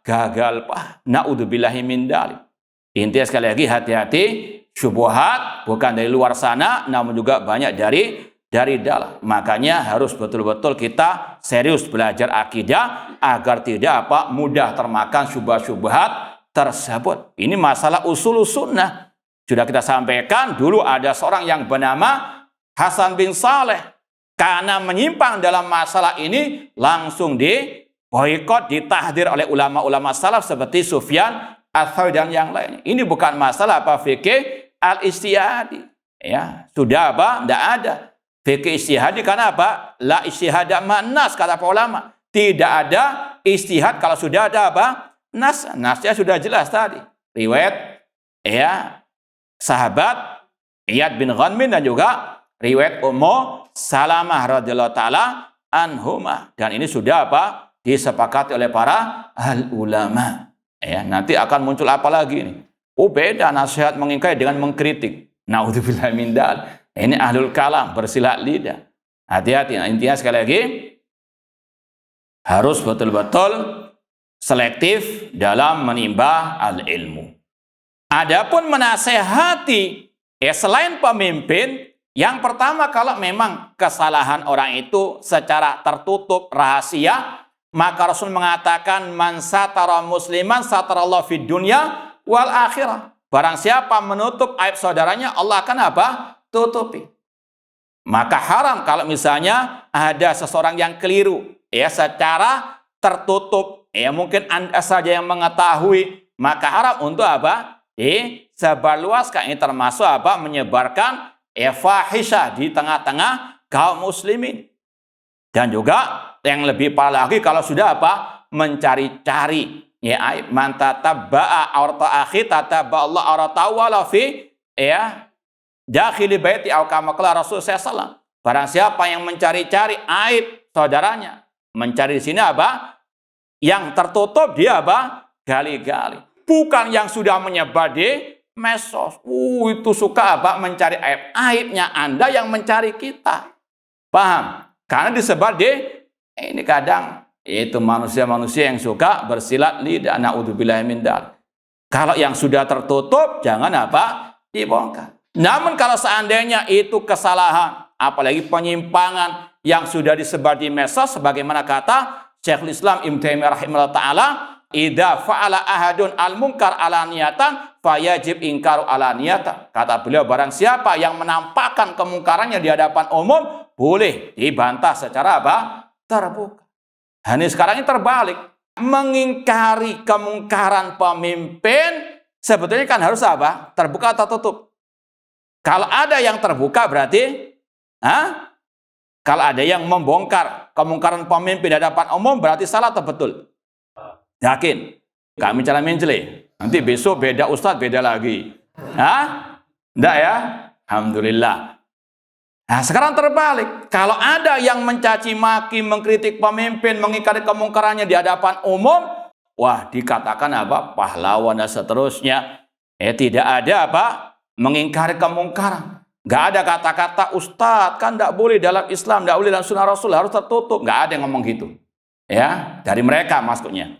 gagal naudzubillahi min dzalik. Intinya sekali lagi, hati-hati, syubhat bukan dari luar sana namun juga banyak dari dalam. Makanya harus betul-betul kita serius belajar akidah agar tidak mudah termakan syubhat-syubhat tersebut. Ini masalah usul sunnah. Sudah kita sampaikan, dulu ada seorang yang bernama Hasan bin Saleh. Karena menyimpang dalam masalah ini, langsung diboikot, ditahdir oleh ulama-ulama salaf seperti Sufyan Ats-Tsauri dan yang lainnya. Ini bukan masalah fikih al-ijtihadi. Sudah tidak ada fikih ijtihadi, karena la ijtihada ma'nas, kata para ulama. Tidak ada ijtihad kalau sudah ada nas. Nasnya sudah jelas tadi. Riwayat sahabat Iyad bin Ghanmin dan juga riwayat Ummu Salamah radhiyallahu taala anhumah. Dan ini sudah disepakati oleh para ulama. Nanti akan muncul apa lagi ini? Beda nasihat mengingkari dengan mengkritik. Naudzubillah min dzalik. Ini ahlul kalam, bersilat lidah. Hati-hati. Intinya sekali lagi, harus betul-betul selektif dalam menimba al-ilmu. Adapun menasehati selain pemimpin, yang pertama, kalau memang kesalahan orang itu secara tertutup rahasia, maka Rasul mengatakan man satara musliman satarallahu fid dunya wal akhirah. Barang siapa menutup aib saudaranya, Allah akan tutupi. Maka haram kalau misalnya ada seseorang yang keliru secara tertutup, mungkin Anda saja yang mengetahui, maka haram untuk disebarluaskan. Ini termasuk menyebarkan fahisyah di tengah-tengah kaum muslimin. Dan juga yang lebih parah lagi kalau sudah mencari-cari aib. Man tatabba'a aurata akhi tatabba Allah auratahu wala fi dakhili baiti aw kama qala Rasul sallallahu. Barang siapa yang mencari-cari aib saudaranya, mencari di sini yang tertutup, dia gali-gali. Bukan yang sudah menyebar di medsos. Itu suka mencari aib. Aibnya Anda yang mencari kita. Paham? Karena disebar ini kadang itu manusia-manusia yang suka bersilat lidah. Naudzubillahi min dzalik. Kalau yang sudah tertutup, jangan dibongkar. Namun kalau seandainya itu kesalahan, apalagi penyimpangan yang sudah disebar di medsos, sebagaimana kata Syekhul Islam Ibnu Taimiyah rahimahullah taala, idza fa'ala ahadun al-munkar alaniyatan fayajib ingkaru alaniyatan. Kata beliau, barang siapa yang menampakkan kemungkarannya di hadapan umum, boleh dibantah secara terbuka. Ini sekarang ini terbalik. Mengingkari kemungkaran pemimpin sebetulnya kan harus terbuka atau tutup. Kalau ada yang terbuka berarti kalau ada yang membongkar kemungkaran pemimpin di hadapan umum berarti salah atau betul? Yakin? Kami cara mencele. Nanti besok beda ustadz, beda lagi. Enggak ya? Alhamdulillah. Nah, sekarang terbalik. Kalau ada yang mencaci maki, mengkritik pemimpin, mengingkari kemungkarannya di hadapan umum, wah, dikatakan pahlawan dan seterusnya. Tidak ada mengingkari kemungkaran. Nggak ada kata-kata Ustadz, kan nggak boleh dalam Islam, nggak boleh dalam sunnah Rasul, harus tertutup. Nggak ada yang ngomong gitu. Ya, dari mereka maksudnya.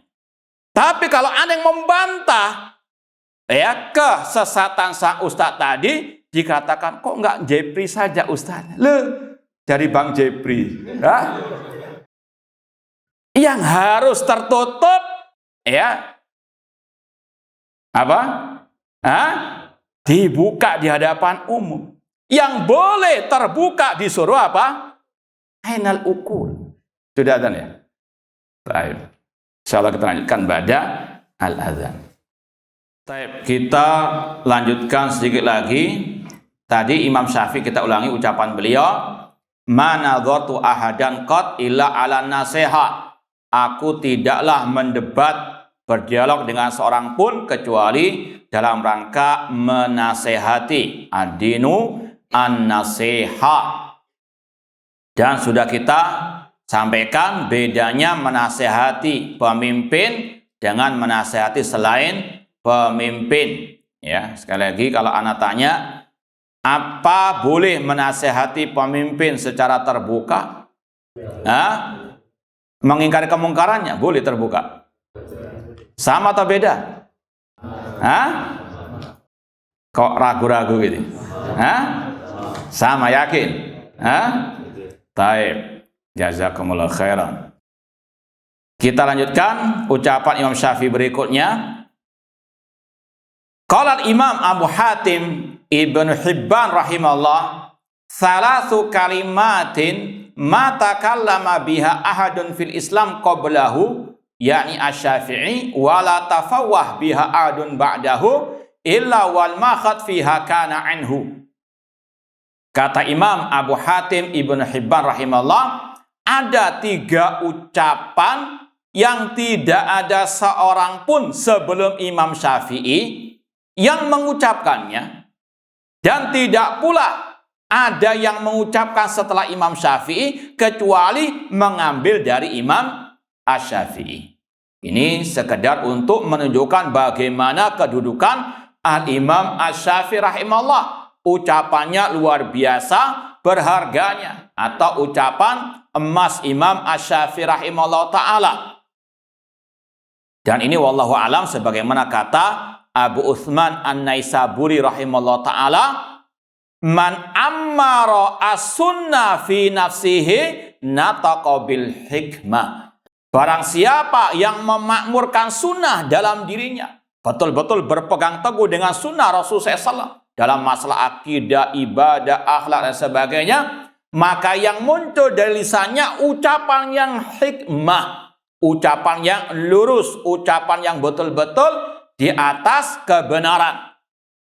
Tapi kalau ada yang membantah ya kesesatan sang Ustadz tadi, dikatakan kok nggak Jepri saja Ustadz? Loh, dari Bang Jepri. Ya? Yang harus tertutup ya apa? Dibuka di hadapan umum. Yang boleh terbuka disuruh apa? Ainal ukul. Sudah ada ya? Baik. Insyaallah kita lanjutkan pada al-adzan. Baik, kita lanjutkan sedikit lagi. Tadi Imam Syafi'i kita ulangi ucapan beliau, "Manadhatu ahadan qad illa ala nasiha." Aku tidaklah mendebat berdialog dengan seorang pun kecuali dalam rangka menasehati. Ad-dinu an-nasiha. Dan sudah kita sampaikan bedanya menasehati pemimpin dengan menasehati selain pemimpin. Ya, sekali lagi kalau anak tanya, apa boleh menasehati pemimpin secara terbuka? Mengingkari kemungkarannya boleh terbuka. Sama atau beda? Kok ragu-ragu gitu? Sama, yakin? Taib. Jazakumullah khairan. Kita lanjutkan ucapan Imam Syafi'i berikutnya. Qala Imam Abu Hatim Ibnu Hibban rahimahullah, "Salasu kalimatin ma takallama biha ahadun fil Islam qablahu, yakni Asy-Syafi'i, wa la tafawwah biha ahadun ba'dahu illa wal makhad fiha kana anhu." Kata Imam Abu Hatim Ibnu Hibban rahimahullah, ada 3 ucapan yang tidak ada seorang pun sebelum Imam Syafi'i yang mengucapkannya, dan tidak pula ada yang mengucapkan setelah Imam Syafi'i kecuali mengambil dari Imam Asy-Syafi'i. Ini sekedar untuk menunjukkan bagaimana kedudukan Al-Imam Asy-Syafi'i rahimahullah. Ucapannya luar biasa berharganya, atau ucapan emas Imam Asy-Syafi'i rahimahullah ta'ala. Dan ini wallahu alam sebagaimana kata Abu Utsman An-Naisaburi rahimahullah ta'ala, "Man ammara as-sunnah fi nafsihi nataqa bil hikmah." Barang siapa yang memakmurkan sunnah dalam dirinya, betul-betul berpegang teguh dengan sunnah Rasulullah SAW dalam masalah akidah, ibadah, akhlak dan sebagainya, maka yang muncul dari lisannya ucapan yang hikmah, ucapan yang lurus, ucapan yang betul-betul di atas kebenaran.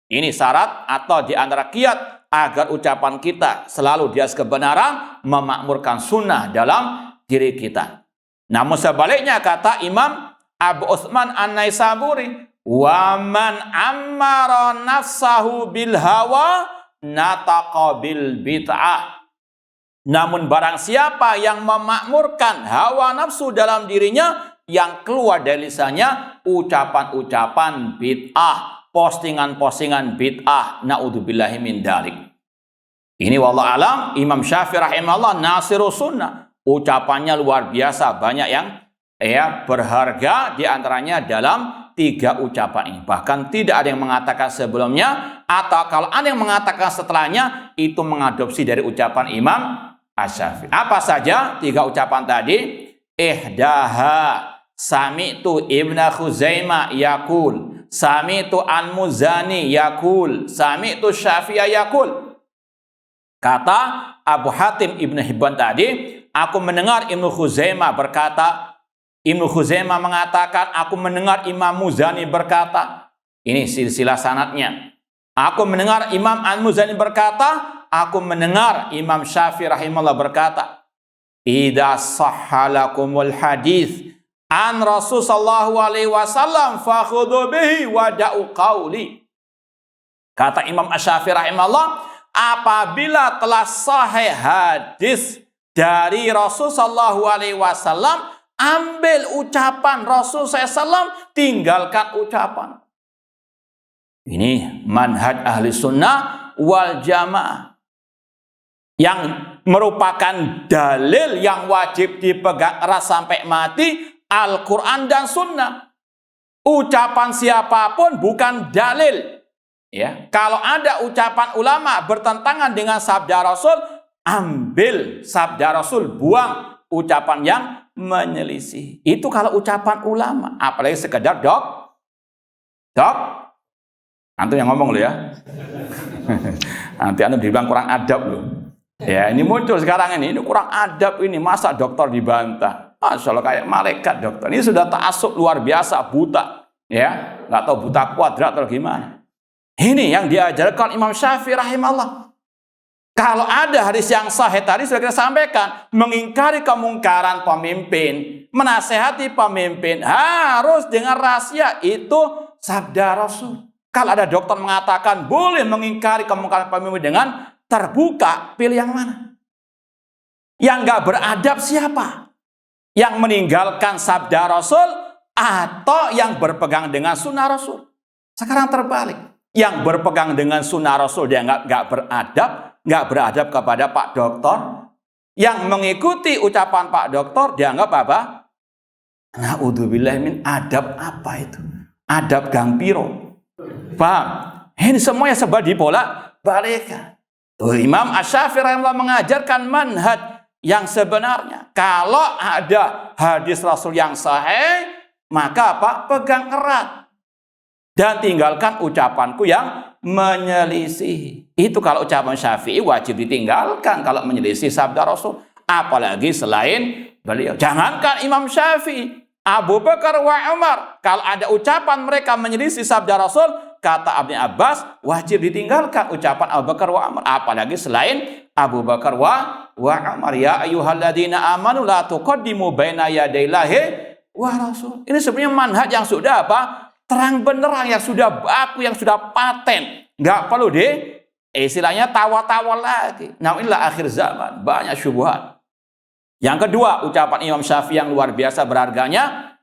Ini syarat atau di antara kiat agar ucapan kita selalu di atas kebenaran, memakmurkan sunnah dalam diri kita. Namun sebaliknya kata Imam Abu Utsman An-Naisaburi, "Wa man ammara nafsahu bil hawa nataqa bil bid'ah." Namun barang siapa yang memakmurkan hawa nafsu dalam dirinya, yang keluar dari lisannya ucapan-ucapan bid'ah, postingan-postingan bid'ah. Na'udzubillahi min dzalik. Ini wallahu alam Imam Syafi'i rahimahullah nasirus sunnah. Ucapannya luar biasa, banyak yang berharga, di antaranya dalam 3 ucapan ini. Bahkan tidak ada yang mengatakan sebelumnya, atau kalau ada yang mengatakan setelahnya, itu mengadopsi dari ucapan Imam Asy-Syafi'i. Apa saja 3 ucapan tadi? Ihdaha sami'tu Ibnu Khuzaimah yaqul, sami'tu Al-Muzani yaqul, sami'tu Syafi'i yaqul. Kata Abu Hatim Ibnu Hibban tadi, aku mendengar Ibnu Khuzaimah berkata. Ibnu Khuzaimah mengatakan, aku mendengar Imam Muzani berkata. Ini silsilah sanadnya. Aku mendengar Imam Al-Muzani berkata, aku mendengar Imam Syafi'i rahimahullah berkata, "Idza sahhalakumul hadis an Rasul sallallahu alaihi wasallam fakhudhu bihi wa da'u qauli." Kata Imam Asy-Syafi'i rahimahullah, apabila telah sahih hadis dari Rasul sallallahu alaihi wasallam, ambil ucapan Rasul SAW, tinggalkan ucapan. Ini manhaj ahli sunnah wal jamaah. Yang merupakan dalil yang wajib dipegang erat sampai mati, Al-Quran dan Sunnah. Ucapan siapapun bukan dalil. Ya, kalau ada ucapan ulama bertentangan dengan sabda Rasul, ambil sabda Rasul, buang ucapan yang menyelisih. Itu kalau ucapan ulama, apalagi sekedar dok. Antum yang ngomong lo ya. Nanti antum dibilang kurang adab lo. Ya, ini muncul sekarang ini kurang adab ini, masa dokter dibantah. Masya Allah, kayak malaikat dokter. Ini sudah ta'assub luar biasa, buta. Ya, nggak tahu buta kuadrat atau gimana. Ini yang diajarkan Imam Syafi'i rahimahullah. Kalau ada hadis yang sahih tadi sudah kita sampaikan, mengingkari kemungkaran pemimpin, menasehati pemimpin harus dengan rahasia, itu sabda Rasul. Kalau ada dokter mengatakan boleh mengingkari kemungkaran pemimpin dengan terbuka, pilih yang mana? Yang nggak beradab siapa? Yang meninggalkan sabda Rasul atau yang berpegang dengan sunnah Rasul? Sekarang terbalik. Yang berpegang dengan sunnah Rasul dia nggak beradab kepada Pak Dokter. Yang mengikuti ucapan Pak Dokter dianggap apa? Na'udzubillah min adab apa itu? Adab Gang Piro. Paham? Ini semuanya sebab dibolak-balikkan. Imam Asy-Syafi'i rahimahullah mengajarkan manhaj yang sebenarnya. Kalau ada hadis Rasul yang sahih, maka apa? Pegang erat. Dan tinggalkan ucapanku yang menyelisih. Itu kalau ucapan Syafi'i wajib ditinggalkan kalau menyelisih sabda Rasul. Apalagi selain beliau. Jangankan Imam Syafi'i, Abu Bakar wa Umar. Kalau ada ucapan mereka menyelisih sabda Rasul, kata Ibnu Abbas, wajib ditinggalkan ucapan Abu Bakar wa Umar. Apalagi selain Abu Bakar wa Umar. Ya ayyuhalladzina amanu la tuqaddimu baina yadayillahi wa rasul. Ini sebenarnya manhaj yang sudah apa? Terang benderang, yang sudah baku, yang sudah paten. Nggak perlu istilahnya tawa-tawa lagi. Nah, inilah akhir zaman. Banyak syubhat. Yang kedua, ucapan Imam Syafi'i yang luar biasa berharganya,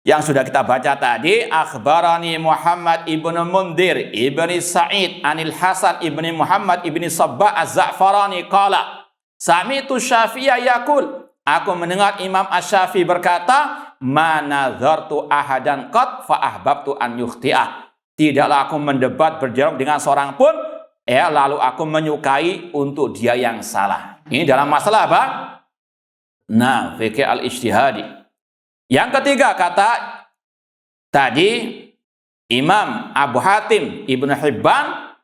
yang sudah kita baca tadi, akhbarani Muhammad ibnu Mundhir ibni Sa'id anil Hasan ibni Muhammad ibni Sabbah az-Za'farani qala sami'tu Syafi'iyya yaqul, aku mendengar Imam Asy-Syafi'i berkata, manadzartu ahadan qad fa ahbabtu an yukhti'ah. Tidaklah aku mendebat berdialog dengan seorang pun, lalu aku menyukai untuk dia yang salah. Ini dalam masalah apa? Nah, fikih al-ijtihadi. Yang ketiga, kata tadi Imam Abu Hatim Ibnu Hibban,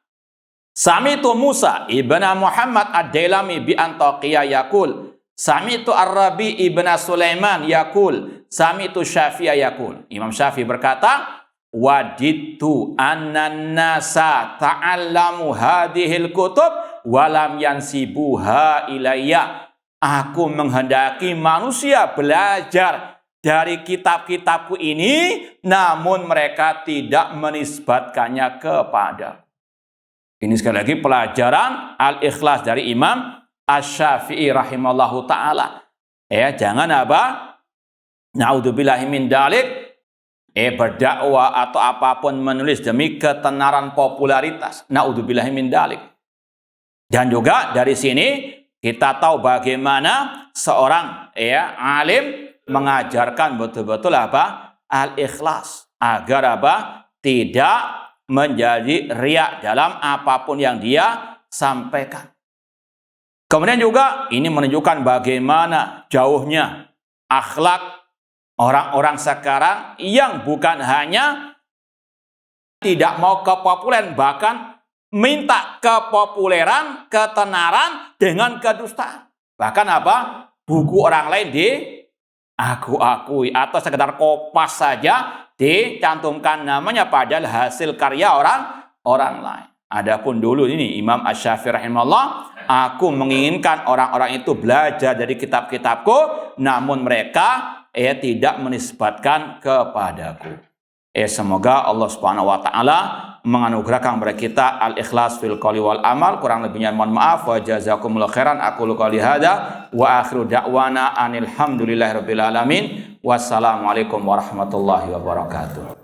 sami'tu Musa ibn Muhammad ad-Dailami bi Antaqiyah yaqul, sami'tu Ar-Rabi ibn Sulaiman yaqul, sami'tu Syafi'i yaqul. Imam Syafi'i berkata, wadittu annan nasa ta'allamu hadhil kutub wa lam yansibuha ilayya. Aku menghendaki manusia belajar dari kitab-kitabku ini, namun mereka tidak menisbatkannya kepada. Ini sekali lagi pelajaran al-ikhlas dari Imam Asy-Syafi'i rahimallahu ta'ala. Jangan apa? Na'udzubillahi min dalik. Berdakwah atau apapun menulis demi ketenaran popularitas. Na'udzubillahi min dalik. Dan juga dari sini kita tahu bagaimana seorang alim mengajarkan betul-betul apa? Al-ikhlas. Agar apa? Tidak menjadi riya dalam apapun yang dia sampaikan. Kemudian juga ini menunjukkan bagaimana jauhnya akhlak orang-orang sekarang yang bukan hanya tidak mau kepopuleran, bahkan minta kepopuleran, ketenaran dengan kedustaan. Bahkan apa? Buku orang lain diakui atau sekedar kopas saja dicantumkan namanya padahal hasil karya orang lain. Adapun dulu ini Imam Asy-Syafi'i rahimahullah, aku menginginkan orang-orang itu belajar dari kitab-kitabku, namun mereka tidak menisbatkan kepadaku. Semoga Allah Subhanahu wa taala menganugerahkan kepada kita al-ikhlas fil qouli wal amal. Kurang lebihnya mohon maaf. Wa jazakumullahu khairan. Aqulu qouli hadza wa akhiru da'wana anil hamdulillahirabbil alamin. Wassalamualaikum warahmatullahi wabarakatuh.